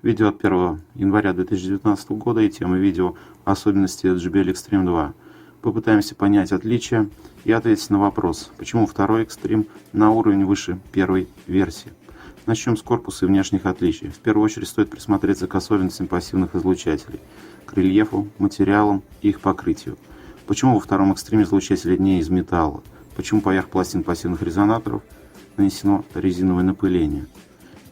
Видео от 1 января 2019 года и тема видео «Особенности JBL Extreme 2». Попытаемся понять отличия и ответить на вопрос, почему второй Extreme на уровень выше первой версии. Начнем с корпуса и внешних отличий. В первую очередь стоит присмотреться к особенностям пассивных излучателей, к рельефу, материалам и их покрытию. Почему во втором Extreme излучатели не из металла? Почему поверх пластин пассивных резонаторов нанесено резиновое напыление?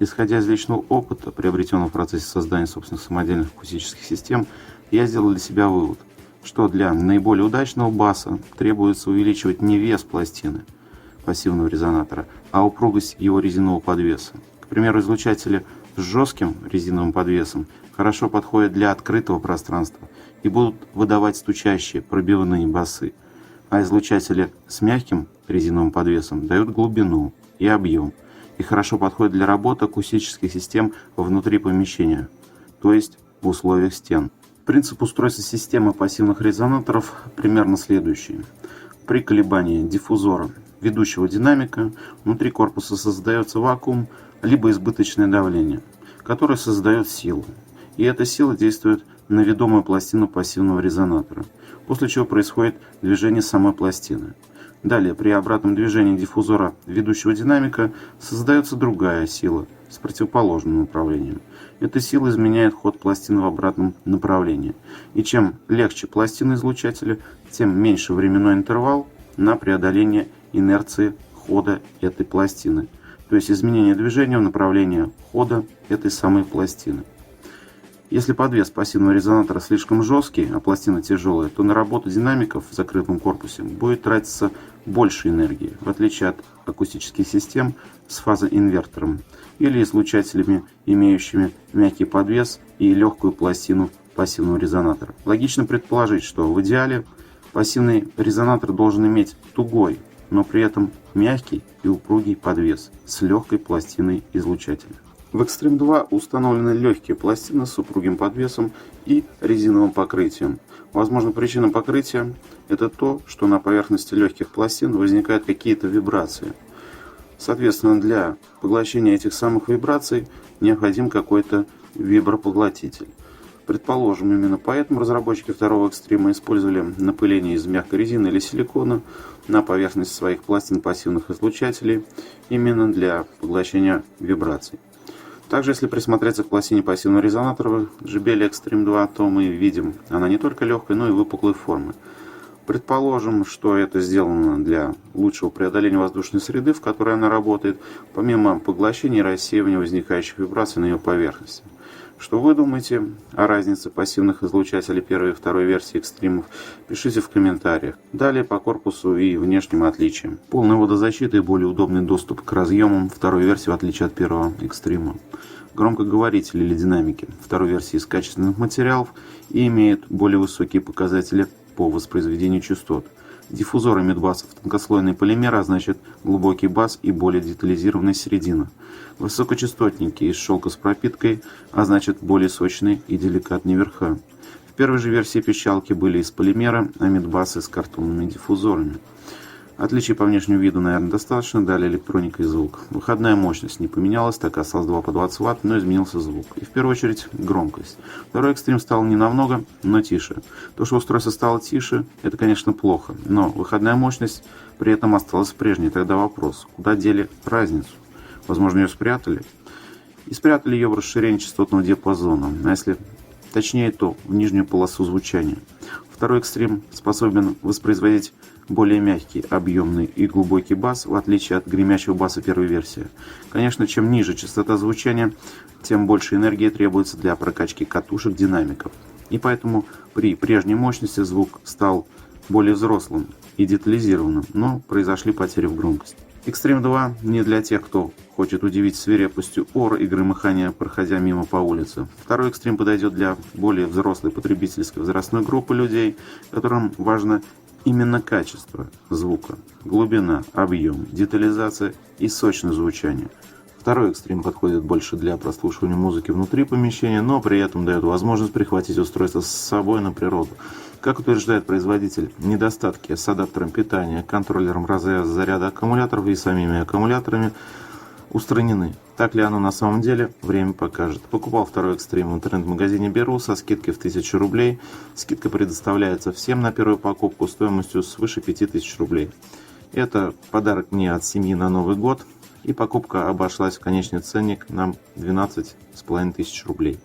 Исходя из личного опыта, приобретенного в процессе создания собственных самодельных акустических систем, я сделал для себя вывод, что для наиболее удачного баса требуется увеличивать не вес пластины пассивного резонатора, а упругость его резинового подвеса. К примеру, излучатели с жестким резиновым подвесом хорошо подходят для открытого пространства и будут выдавать стучащие, пробивные басы, а излучатели с мягким резиновым подвесом дают глубину и объем и хорошо подходят для работы акустических систем внутри помещения, то есть в условиях стен. Принцип устройства системы пассивных резонаторов примерно следующий. При колебании диффузора ведущего динамика внутри корпуса создается вакуум, либо избыточное давление, которое создает силу. И эта сила действует на ведомую пластину пассивного резонатора, после чего происходит движение самой пластины. Далее, при обратном движении диффузора ведущего динамика создается другая сила с противоположным направлением. Эта сила изменяет ход пластины в обратном направлении. И чем легче пластина излучателя, тем меньше временной интервал на преодоление инерции хода этой пластины, то есть изменение движения в направлении хода этой самой пластины. Если подвес пассивного резонатора слишком жесткий, а пластина тяжелая, то на работу динамиков в закрытом корпусе будет тратиться больше энергии, в отличие от акустических систем с фазоинвертором или излучателями, имеющими мягкий подвес и легкую пластину пассивного резонатора. Логично предположить, что в идеале пассивный резонатор должен иметь тугой, но при этом мягкий и упругий подвес с легкой пластиной излучателя. В Extreme 2 установлены легкие пластины с упругим подвесом и резиновым покрытием. Возможно, причина покрытия – это то, что на поверхности легких пластин возникают какие-то вибрации. Соответственно, для поглощения этих самых вибраций необходим какой-то вибропоглотитель. Предположим, именно поэтому разработчики второго Extreme использовали напыление из мягкой резины или силикона на поверхности своих пластин пассивных излучателей именно для поглощения вибраций. Также, если присмотреться к пластине пассивного резонатора JBL Extreme 2, то мы видим, она не только легкой, но и выпуклой формы. Предположим, что это сделано для лучшего преодоления воздушной среды, в которой она работает, помимо поглощения и рассеивания возникающих вибраций на ее поверхности. Что вы думаете о разнице пассивных излучателей первой и второй версии экстримов? Пишите в комментариях. Далее по корпусу и внешним отличиям. Полная водозащита и более удобный доступ к разъемам второй версии в отличие от первого экстрима. Громкоговорители или динамики второй версии из качественных материалов и имеют более высокие показатели по воспроизведению частот. Диффузоры мидбасов тонкослойные полимеры, а значит глубокий бас и более детализированная середина. Высокочастотники из шелка с пропиткой, а значит более сочные и деликатные верха. В первой же версии пищалки были из полимера, а мидбасы с картонными диффузорами. Отличий по внешнему виду, наверное, достаточно. Далее электроника и звук. Выходная мощность не поменялась, так и осталось 2 по 20 Вт, но изменился звук. И в первую очередь громкость. Второй экстрим стал не намного, но тише. То, что устройство стало тише, это, конечно, плохо. Но выходная мощность при этом осталась прежней. Тогда вопрос, куда дели разницу? Возможно, ее спрятали? И спрятали ее в расширении частотного диапазона. А если точнее, то в нижнюю полосу звучания. Второй экстрим способен воспроизводить более мягкий, объемный и глубокий бас, в отличие от гремящего баса первой версии. Конечно, чем ниже частота звучания, тем больше энергии требуется для прокачки катушек динамиков. И поэтому при прежней мощности звук стал более взрослым и детализированным, но произошли потери в громкости. Extreme 2 не для тех, кто хочет удивить свирепостью ор и громыхания, проходя мимо по улице. Второй Extreme подойдет для более взрослой потребительской возрастной группы людей, которым важно именно качество звука, глубина, объем, детализация и сочное звучание. Второй Extreme подходит больше для прослушивания музыки внутри помещения, но при этом дает возможность прихватить устройство с собой на природу. Как утверждает производитель, недостатки с адаптером питания, контроллером разряда аккумуляторов и самими аккумуляторами устранены. Так ли оно на самом деле, время покажет. Покупал второй экстрим в интернет-магазине Беру со скидкой в 1000 рублей. Скидка предоставляется всем на первую покупку стоимостью свыше 5000 рублей. Это подарок мне от семьи на Новый год. И покупка обошлась в конечный ценник на 12 500 рублей.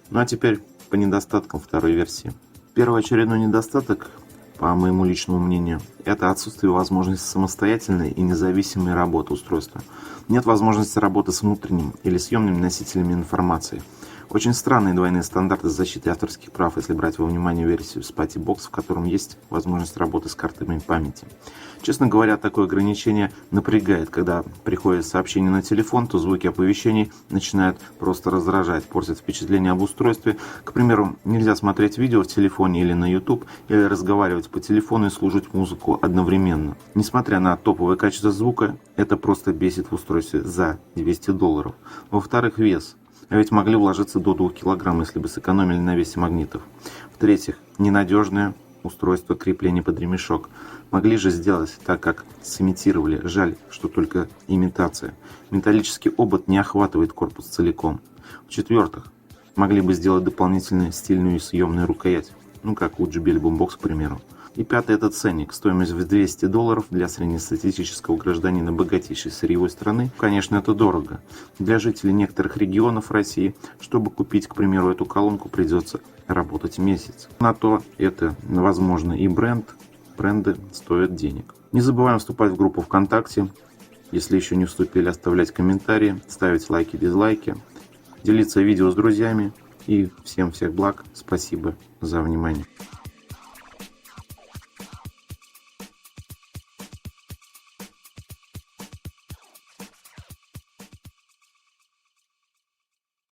Ну а теперь по недостаткам второй версии. Первоочередной недостаток, по моему личному мнению, это отсутствие возможности самостоятельной и независимой работы устройства. Нет возможности работы с внутренним или съемными носителями информации. Очень странные двойные стандарты защиты авторских прав, если брать во внимание версию Spati Box, в котором есть возможность работы с картами памяти. Честно говоря, такое ограничение напрягает. Когда приходит сообщение на телефон, то звуки оповещений начинают просто раздражать, портят впечатление об устройстве. К примеру, нельзя смотреть видео в телефоне или на YouTube, или разговаривать по телефону и слушать музыку одновременно. Несмотря на топовое качество звука, это просто бесит в устройстве за $200. Во-вторых, вес. А ведь могли вложиться до 2 кг, если бы сэкономили на весе магнитов. В-третьих, ненадежное устройство крепления под ремешок. Могли же сделать так, как сымитировали. Жаль, что только имитация. Металлический обод не охватывает корпус целиком. В-четвертых, могли бы сделать дополнительную стильную и съемную рукоять. Ну, как у JBL Boombox, к примеру. И пятый — это ценник. Стоимость в $200 для среднестатистического гражданина богатейшей сырьевой страны. Конечно, это дорого. Для жителей некоторых регионов России, чтобы купить, к примеру, эту колонку, придется работать месяц. На то это, возможно, и бренды стоят денег. Не забываем вступать в группу ВКонтакте. Если еще не вступили, оставлять комментарии, ставить лайки, дизлайки, делиться видео с друзьями. И всем всех благ. Спасибо за внимание.